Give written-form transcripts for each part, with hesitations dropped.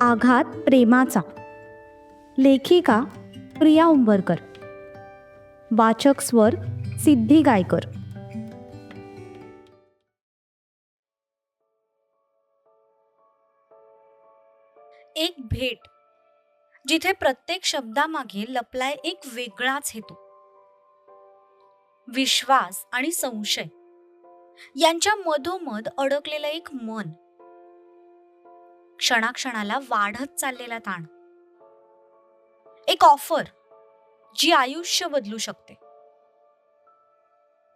आघात प्रेमाचा. लेखिका प्रिया उंबरकर. वाचक स्वर सिद्धी गायकर. एक भेट जिथे प्रत्येक शब्दामागे लपलाय एक वेगळाच हेतू. विश्वास आणि संशय यांच्या मधोमध अडकलेलं एक मन. क्षणाक्षणाला वाढत चाललेला ताण. एक ऑफर जी आयुष्य बदलू शकते.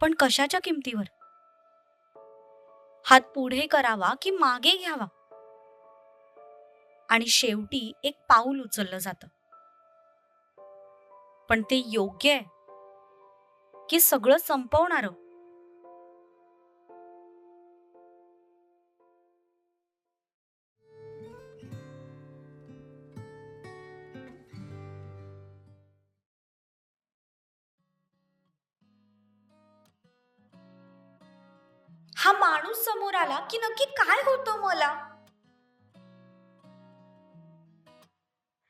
पण कशाच्या किमतीवर? हात पुढे करावा की मागे घ्यावा? आणि शेवटी एक पाऊल उचललं जातं. पण ते योग्य आहे की सगळं संपवणारं? हा माणूस समोर आला की नक्की काय होतं मला?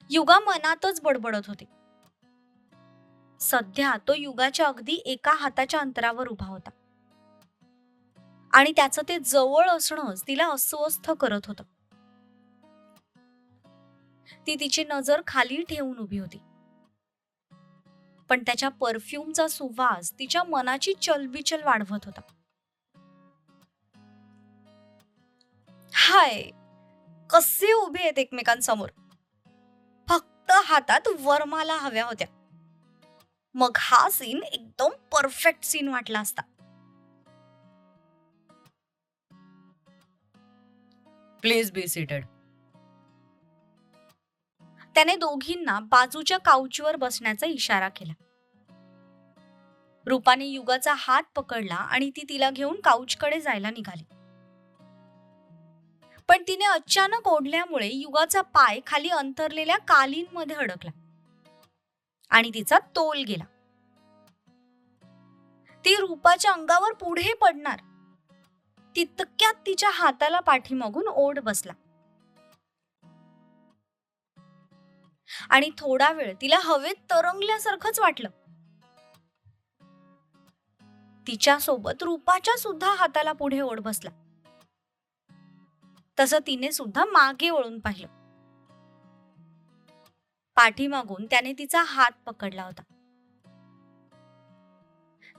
युगा मनातच बडबडत होते. सध्या तो युगाच्या अगदी एका हाताच्या अंतरावर उभा होता आणि त्याचं ते जवळ असणंच तिला अस्वस्थ करत होतं. ती तिची नजर खाली ठेवून उभी होती, पण त्याच्या परफ्यूमचा सुवास तिच्या मनाची चलबिचल वाढवत होता. हाय, कसे उभे आहेत एकमेकांसमोर. फक्त हातात वरमाला हव्या होत्या. मग हा सीन एकदम परफेक्ट सीन वाटला असता. Please be seated. त्याने दोघींना बाजूच्या काउचवर बसण्याचा इशारा केला. रूपाने युगाचा हात पकडला आणि ती तिला घेऊन काउचकडे जायला निघाली. पण तिने अचानक ओढल्यामुळे युगाचा पाय खाली अंतरलेल्या कालींमध्ये अडकला आणि तिचा तोल गेला. ती रूपाच्या अंगावर पुढे पडणार तितक्यात तिच्या हाताला पाठीमागून ओढ बसला आणि थोडा वेळ तिला हवेत तरंगल्यासारखंच वाटलं. तिच्या सोबत रूपाच्या सुद्धा हाताला पुढे ओढ बसला. तसं तिने सुद्धा मागे वळून पाहिलं. पाठीमागून त्याने तिचा हात पकडला होता.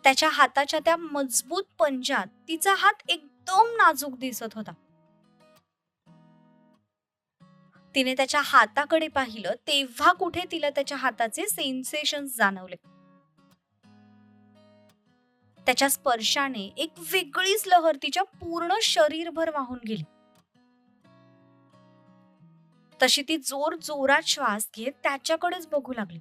त्याच्या हाताच्या त्या मजबूत पंजात तिचा हात एकदम नाजूक दिसत होता. तिने त्याच्या हाताकडे पाहिलं तेव्हा कुठे तिला त्याच्या हाताचे सेन्सेशन्स जाणवले. त्याच्या स्पर्शाने एक वेगळीच लहर तिच्या पूर्ण शरीरभर वाहून गेली. तशी ती जोर जोरात श्वास घेत त्याच्याकडेच बघू लागली.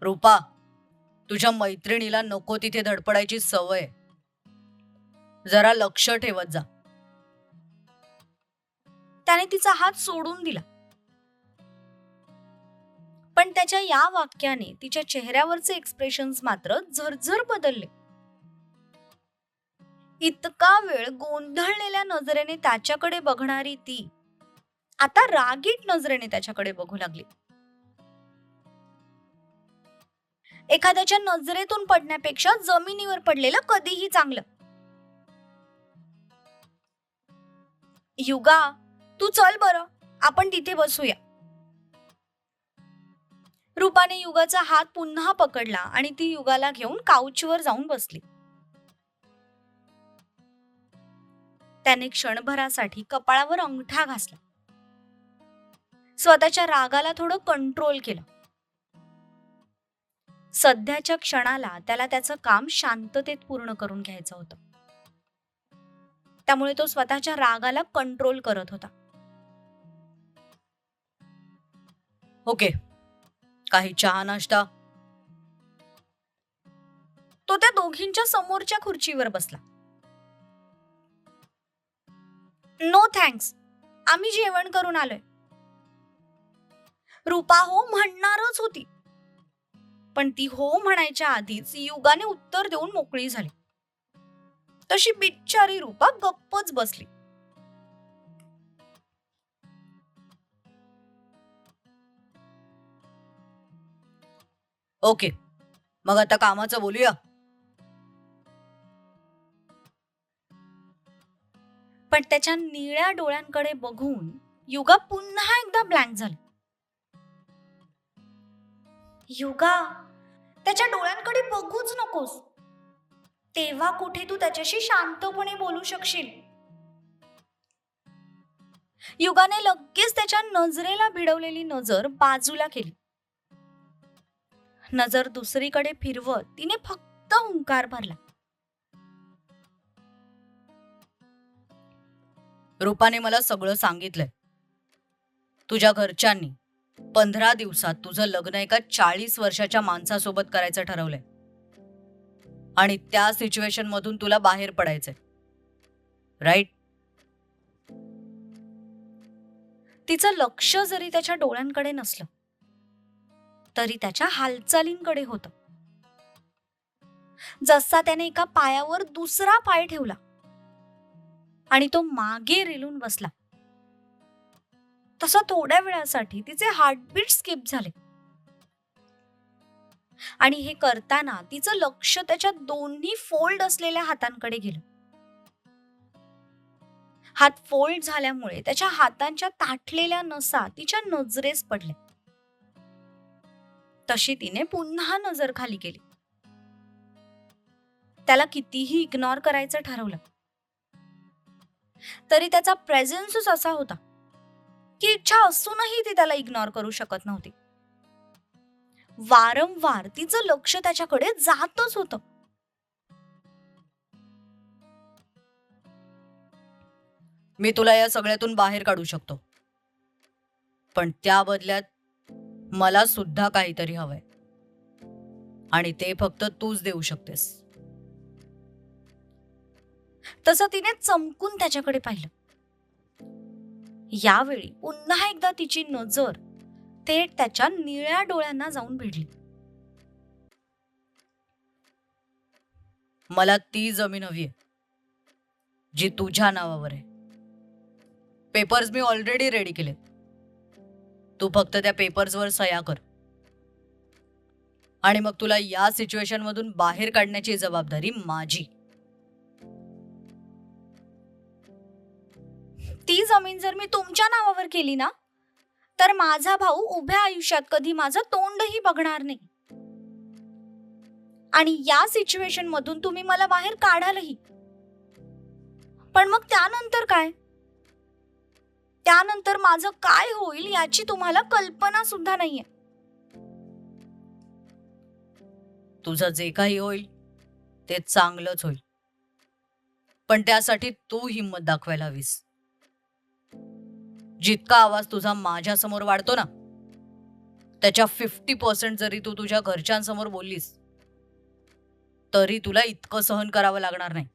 रूपा, तुझ्या मैत्रिणीला नको तिथे धडपडायची सवय. जरा लक्ष ठेवत जा. त्याने तिचा हात सोडून दिला. पण त्याच्या या वाक्याने तिच्या चेहऱ्यावरचे एक्सप्रेशन्स मात्र झरझर बदलले. इतका वेळ गोंधळलेल्या नजरेने त्याच्याकडे बघणारी ती आता रागीट नजरेने त्याच्याकडे बघू लागली. एखाद्याच्या नजरेतून पडण्यापेक्षा जमिनीवर पडलेलं कधीही चांगलं. युगा, तू चल बरं, आपण तिथे बसूया. रूपाने युगाचा हात पुन्हा पकडला आणि ती युगाला घेऊन काउचवर जाऊन बसली. त्याने क्षणभरासाठी कपाळावर अंगठा घासला. स्वतःच्या रागाला थोडं कंट्रोल केलं. सध्याच्या क्षणाला त्याला त्याचं काम शांततेत पूर्ण करून घ्यायचं होतं. त्यामुळे तो स्वतःच्या रागाला कंट्रोल करत होता. ओके, काही चहा नाश्ता? तो त्या दोघींच्या समोरच्या खुर्चीवर बसला. नो थँक्स, आम्ही जेवण करून आलोय. रूपा हो म्हणणारच होती, पण ती हो म्हणायच्या आधीच युगाने उत्तर देऊन मोकळी झाली. तशी बिचारी रूपा गप्पच बसली. ओके, मग आता कामाचं बोलूया. पण त्याच्या निळ्या डोळ्यांकडे बघून युगा पुन्हा एकदा ब्लँक झाली. युगा, त्याच्या डोळ्यांकडे बघूच नकोस. तेव्हा कुठे तू त्याच्याशी शांतपणे बोलू शकशील. युगाने लगेच त्याच्या नजरेला भिडवलेली नजर बाजूला केली. नजर दुसरीकडे फिरवत तिने फक्त हुंकार भरला. रूपाने मला सगळं सांगितलंय. तुझ्या घरच्यांनी 15 दिवसात तुझं लग्न एका 40 वर्षाच्या माणसासोबत करायचं ठरवलंय आणि त्या सिच्युएशन मधून तुला बाहेर पडायचंय, राईट? तिचं लक्ष जरी त्याच्या डोळ्यांकडे नसलं तरी त्याच्या हालचालींकडे होतं. जसा त्याने एका पायावर दुसरा पाय ठेवला आणि तो मागे रेलून बसला, तसं थोड्या वेळासाठी तिचे हार्टबीट स्किप झाले. आणि हे करताना तिचं लक्ष त्याच्या दोन्ही फोल्ड असलेल्या हातांकडे गेलं. हात फोल्ड झाल्यामुळे त्याच्या हातांच्या ताठलेल्या नसा तिच्या नजरेस पडल्या. तशी तिने पुन्हा नजर खाली केली. त्याला कितीही इग्नोर करायचं ठरवलं तरी त्याचा प्रेझेन्सच असा होता की इच्छा असूनही ती त्याला इग्नोर करू शकत नव्हती. वारंवार तिचं लक्ष त्याच्याकडे जातच होतं. मी तुला या सगळ्यातून बाहेर काढू शकतो, पण त्या बदल्यात मला सुद्धा काहीतरी हवंय आणि ते फक्त तूच देऊ शकतेस. तसं तिने चमकून त्याच्याकडे पाहिलं. यावेळी पुन्हा एकदा तिची नजर थेट त्याच्या निळ्या डोळ्यांना जाऊन भिडली. मला ती जमीन हवी आहे जी तुझ्या नावावर आहे. पेपर्स मी ऑलरेडी रेडी केलेत. तू फक्त त्या पेपर्सवर सह्या कर आणि मग तुला या सिच्युएशन मधून बाहेर काढण्याची जबाबदारी माझी. ती जमीन जर मी तुमच्या नावावर केली ना तर माझा भाऊ उभ्या आयुष्यात कधी माझं तोंडही बघणार नाही. आणि या सिच्युएशन मधून तुम्ही मला बाहेर काढालही, पण मग त्यानंतर काय? त्यानंतर माझं काय होईल याची तुम्हाला कल्पना सुद्धा नाहीये. तुझं जे काही होईल ते चांगलंच होईल, पण त्यासाठी तू हिंमत दाखवायला हवीस. जितका आवाज तुझा माझ्या समोर वाढतो ना, त्याच्या 50% जरी तू तुझ्या घरच्यांसमोर बोललीस तरी तुला इतकं सहन करावं लागणार नाही.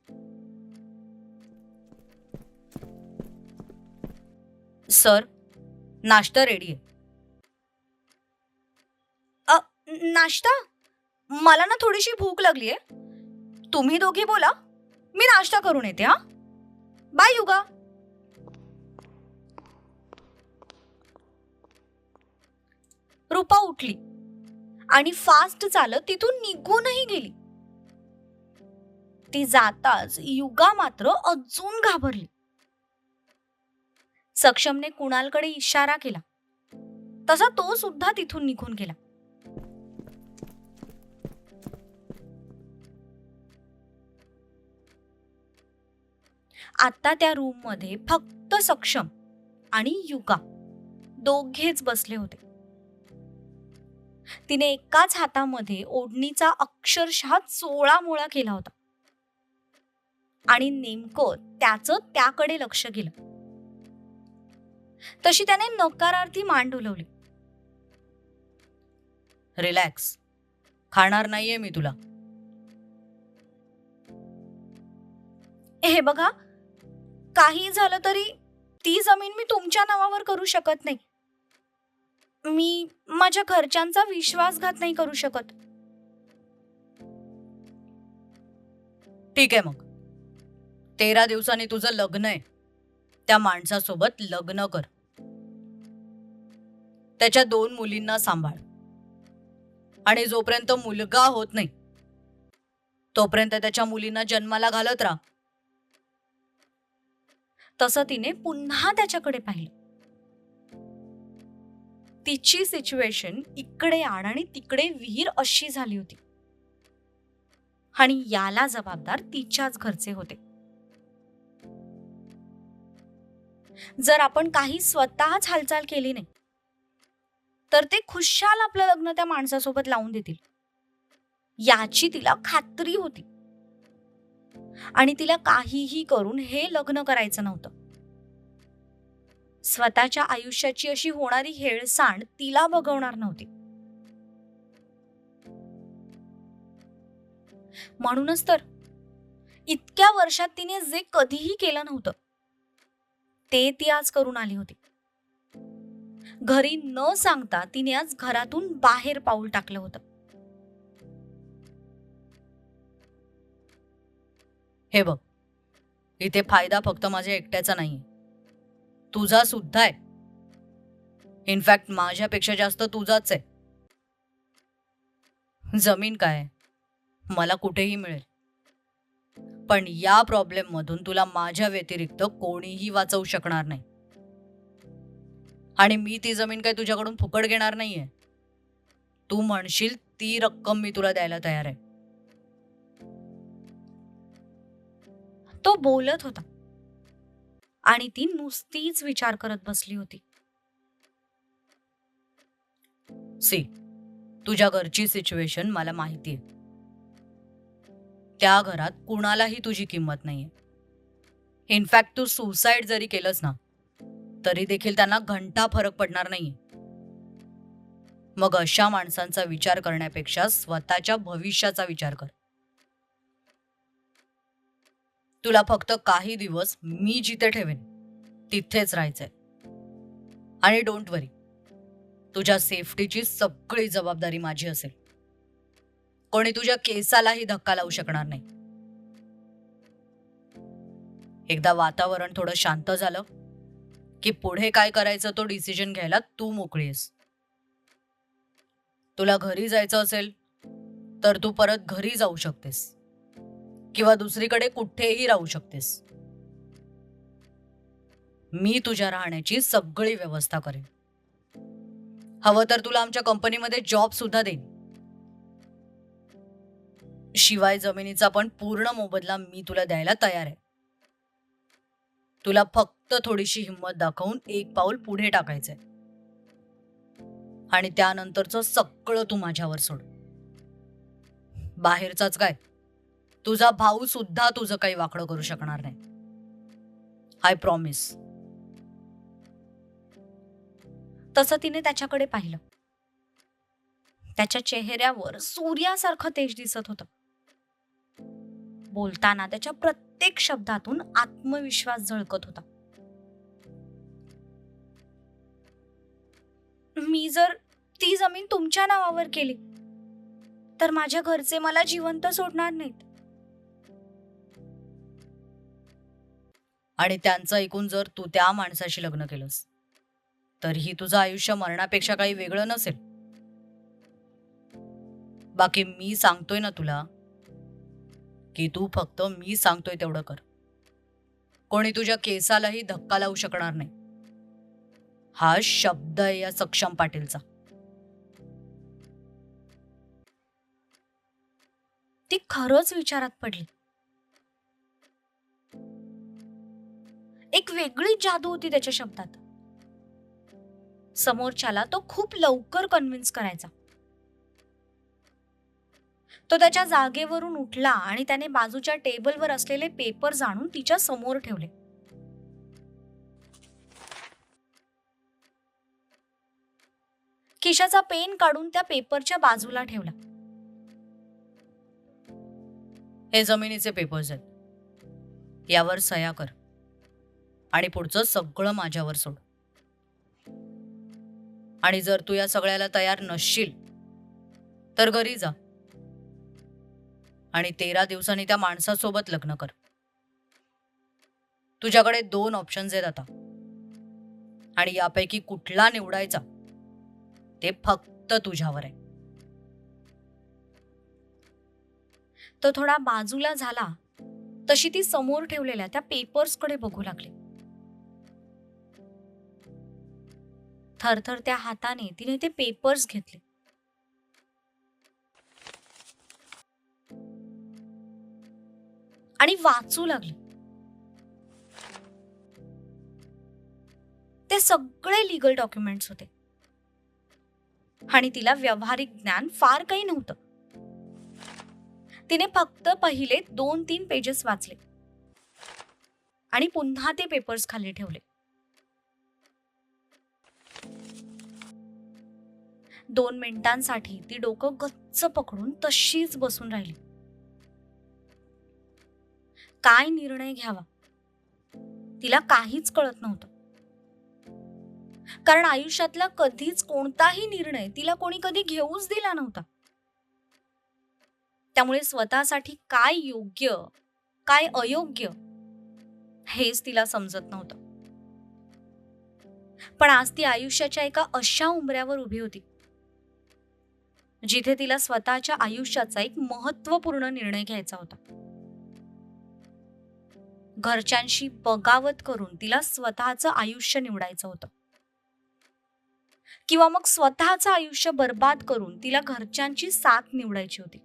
सर, नाश्ता रेडी आहे. नाश्ता? मला ना थोडीशी भूक लागलीये. तुम्ही दोघी बोला, मी नाश्ता करून येते. हा, बाय युगा. रूपा उठली आणि फास्ट चालत तिथून निघूनही गेली. ती जाताच युगा मात्र अजून घाबरली. सक्षमने कुणालकडे इशारा केला तसा तो सुद्धा तिथून निघून गेला. आता त्या रूम मध्ये फक्त सक्षम आणि युगा दोघेच बसले होते. तिने एकाच हातामध्ये ओढणीचा अक्षरशः 16 मोळा केला होता आणि नेमकं त्याचं त्याकडे लक्ष गेलं. तशी त्याने नकारार्थी मान डोलवली. रिलॅक्स, खाणार नाहीये मी तुला. हे बघा, काही झालं तरी ती जमीन मी तुमच्या नावावर करू शकत नाही. मी माझ्या घरच्यांचा विश्वासघात नाही करू शकत. ठीक आहे, मग 13 दिवसांनी तुझं लग्न आहे, त्या माणसासोबत लग्न कर. त्याच्या 2 मुलींना सांभाळ आणि जोपर्यंत मुलगा होत नाही तोपर्यंत त्याच्या मुलींना जन्माला घालत राहा. तसं तिने पुन्हा त्याच्याकडे पाहिलं. तिची सिच्युएशन इकडे आड आणि तिकडे विहीर अशी झाली होती आणि याला जबाबदार तिच्याच घरचे होते. जर आपण काही स्वतःच हालचाल केली नाही तर ते खुशाल आपलं लग्न त्या माणसासोबत लावून देतील याची तिला खात्री होती. आणि तिला काहीही करून हे लग्न करायचं नव्हतं. स्वतःच्या आयुष्याची अशी होणारी हेळसांड तिला बघवणार नव्हती. म्हणूनच तर इतक्या वर्षात तिने जे कधीही केलं नव्हतं ते ती आज करून आली होती. घरी न सांगता तिने आज घरातून बाहेर पाऊल टाकलं होतं. हे बघ, इथे फायदा फक्त माझ्या एकट्याचा नाहीये, तुझा सुद्धा आहे. इनफॅक्ट माझ्यापेक्षा जास्त तुझाच आहे. जमीन काय मला कुठेही मिळेल, पण या प्रॉब्लेम मधून तुला माझ्या व्यतिरिक्त कोणीही वाचवू शकणार नाही. आणि मी ती जमीन काय तुझ्याकडून फुकट घेणार नाहीये. तू म्हणशील ती रक्कम मी तुला द्यायला तयार आहे. तो बोलत होता आणि ती नुसतीच विचार करत बसली होती. सी, तुझ्या घरची सिच्युएशन मला माहिती आहे. त्या घरात कुणालाही तुझी किंमत नाहीये. इनफॅक्ट तू सुसाईड जरी केलंस ना तरी देखील त्यांना घंटा फरक पडणार नाहीये. मग अशा माणसांचा विचार करण्यापेक्षा स्वतःच्या भविष्याचा विचार कर. तुला फक्त काही दिवस मी जिथे ठेवेन तिथेच राहायचंय. आणि डोंट वरी, तुझ्या सेफ्टीची सगळी जबाबदारी माझी असेल. कोणी तुझ्या केसालाही धक्का लावू शकणार नाही. एकदा वातावरण थोडं शांत झालं की पुढे काय करायचं तो डिसिजन घ्यायला तू मोकळी आहेस. तुला घरी जायचं असेल तर तू परत घरी जाऊ शकतेस किंवा दुसरीकडे कुठेही राहू शकतेस. मी तुझ्या राहण्याची सगळी व्यवस्था करेन. हवं तर तुला आमच्या कंपनीमध्ये जॉब सुद्धा देईन. शिवाय जमिनीचा पण पूर्ण मोबदला मी तुला द्यायला तयार आहे. तुला फक्त थोडीशी हिंमत दाखवून एक पाऊल पुढे टाकायचंय आणि त्यानंतरचं सगळं तू माझ्यावर सोड. बाहेरचाच काय, तुझा भाऊ सुद्धा तुझं काही वाकडं करू शकणार नाही. I promise. तसं तिने त्याच्याकडे पाहिलं. त्याच्या चेहऱ्यावर सूर्यासारखं तेज दिसत होतं. बोलताना त्याच्या प्रत्येक शब्दातून आत्मविश्वास झळकत होता. मी जर ती जमीन तुमच्या नावावर केली तर माझ्या घरचे मला जिवंत सोडणार नाहीत. आणि त्यांचं ऐकून जर तू त्या माणसाशी लग्न केलंस तरीही तुझं आयुष्य मरणापेक्षा काही वेगळं नसेल. बाकी मी सांगतोय ना तुला की तू फक्त मी सांगतोय तेवढं कर. कोणी तुझ्या केसालाही धक्का लावू शकणार नाही. हा शब्द आहे या सक्षम पाटीलचा. ती खरंच विचारात पडली. एक वेगळी जादू होती त्याच्या शब्दात. समोरच्याला तो खूप लवकर कन्व्हिन्स करायचा. तो त्याच्या जागेवरून उठला आणि त्याने बाजूच्या टेबलवर असलेले पेपर आणून तिच्या समोर ठेवले. खिशाचा पेन काढून त्या पेपरच्या बाजूला ठेवला. हे जमिनीचे पेपर्स आहेत, यावर सह्या कर आणि पुढचं सगळं माझ्यावर सोड. आणि जर तू या सगळ्याला तयार नसशील तर घरी जा आणि 13 दिवसांनी त्या माणसासोबत लग्न कर. तुझ्याकडे 2 ऑप्शन्स आहेत आता, आणि यापैकी कुठला निवडायचा ते फक्त तुझ्यावर आहे. तो थोडा बाजूला झाला तशी ती समोर ठेवलेल्या त्या पेपर्सकडे बघू लागली. थरथर त्या हाताने तिने ते पेपर्स घेतले. आणि वाचू लागली. ते सगळे लीगल डॉक्युमेंट्स होते आणि तिला व्यावहारिक ज्ञान फार काही नव्हतं. तिने फक्त पहिले 2-3 पेजेस वाचले आणि पुन्हा ते पेपर्स खाली ठेवले. 2 मिनिटांसाठी ती डोकं गच्च पकडून तशीच बसून राहिली. काय निर्णय घ्यावा तिला काहीच कळत नव्हतं. कारण आयुष्यातला कधीच कोणताही निर्णय तिला कोणी कधी घेऊच दिला नव्हता. त्यामुळे स्वतःसाठी काय योग्य काय अयोग्य हेच तिला समजत नव्हतं. पण आज ती आयुष्याच्या एका अशा उंबऱ्यावर उभी होती जिथे तिला स्वतःच्या आयुष्याचा एक महत्त्वपूर्ण निर्णय घ्यायचा होता. घरच्यांशी बगावत करून तिला स्वतःचं आयुष्य निवडायचं होतं, किंवा मग स्वतःचं आयुष्य बर्बाद करून तिला घरच्यांची साथ निवडायची होती.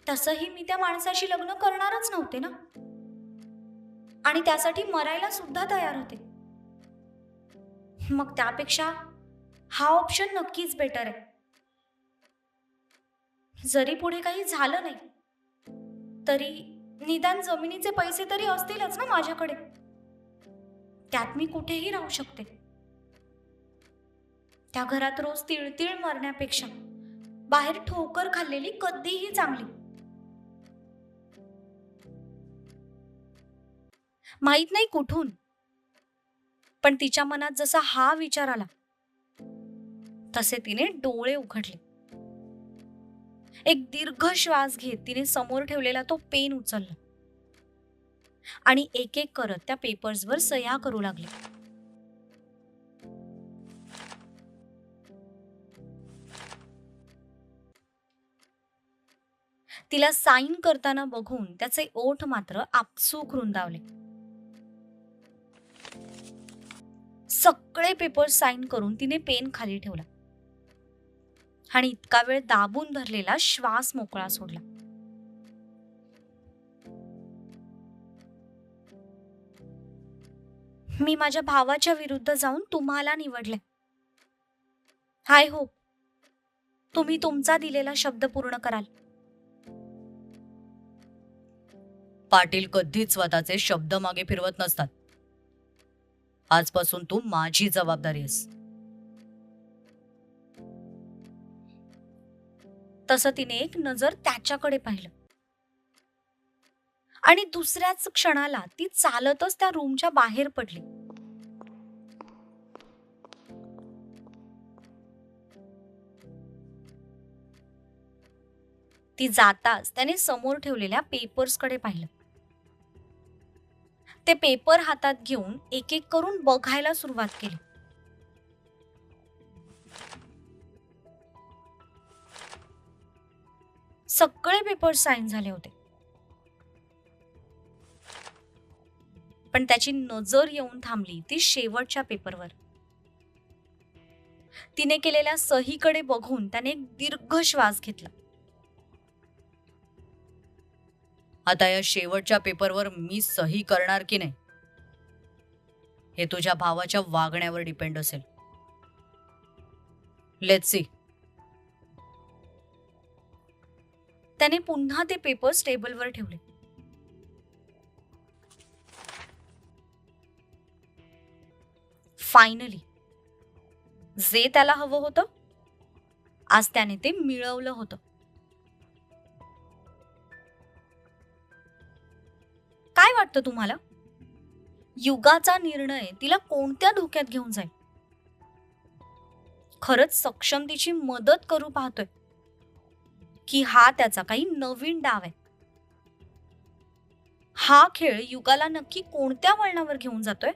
तसंही मी त्या माणसाशी लग्न करणारच नव्हते ना, आणि त्यासाठी मरायला सुद्धा तयार होते. मग त्यापेक्षा हा ऑप्शन नक्कीच बेटर आहे. जरी पुढे काही झालं नाही तरी निदान जमिनीचे पैसे तरी असतीलच ना माझ्याकडे. त्यात मी कुठेही राहू शकते. त्या घरात रोज तिळतिळ मरण्यापेक्षा बाहेर ठोकर खाल्लेली कधीही चांगली. माहित नाही कुठून, पण तिच्या मनात जसा हा विचार आला तसे तिने डोळे उघडले. एक दीर्घ श्वास घेत तिने समोर ठेवलेला तो पेन उचलला आणि एक एक करत त्या पेपर्सवर सह्या करू लागली. तिला साईन करताना बघून त्याचे ओठ मात्र आपसूक रुंदावले. सगळे पेपर्स साईन करून तिने पेन खाली ठेवला आणि इतका वेळ दाबून धरलेला श्वास मोकळा सोडला. मी माझ्या भावाच्या विरुद्ध जाऊन तुम्हाला निवडले. आय होप तुम्ही तुमचा दिलेला शब्द पूर्ण कराल. पाटील कधीच स्वतःचे शब्द मागे फिरवत नसतात. आजपासून तू माझी जबाबदारी आहेस. तसं तिने एक नजर त्याच्याकडे पाहिलं आणि दुसऱ्याच क्षणाला ती चालतच त्या रूमच्या बाहेर पडली. ती जाताच त्याने समोर ठेवलेल्या पेपर्सकडे पाहिलं. ते पेपर हातात घेऊन एक एक करून बघायला सुरुवात केली. सगळे पेपर्स साईन झाले होते, पण त्याची नजर येऊन थांबली ती शेवटच्या पेपरवर. तिने केलेल्या सहीकडे बघून त्याने एक दीर्घ श्वास घेतला. आता या शेवटच्या पेपरवर मी सही करणार की नाही हे तुझ्या भावाच्या वागण्यावर डिपेंड असेल. Let's see. त्याने पुन्हा ते पेपर्स टेबलवर ठेवले. फायनली जे त्याला हवं होतं आज त्याने ते मिळवलं होतं. काय वाटतं तुम्हाला, युगाचा निर्णय तिला कोणत्या धोक्यात घेऊन जाईल? खरंच सक्षम तिची मदत करू पाहतोय की हा त्याचा काही नवीन डाव आहे. हा खेळ युगाला नक्की कोणत्या वळणावर घेऊन जातोय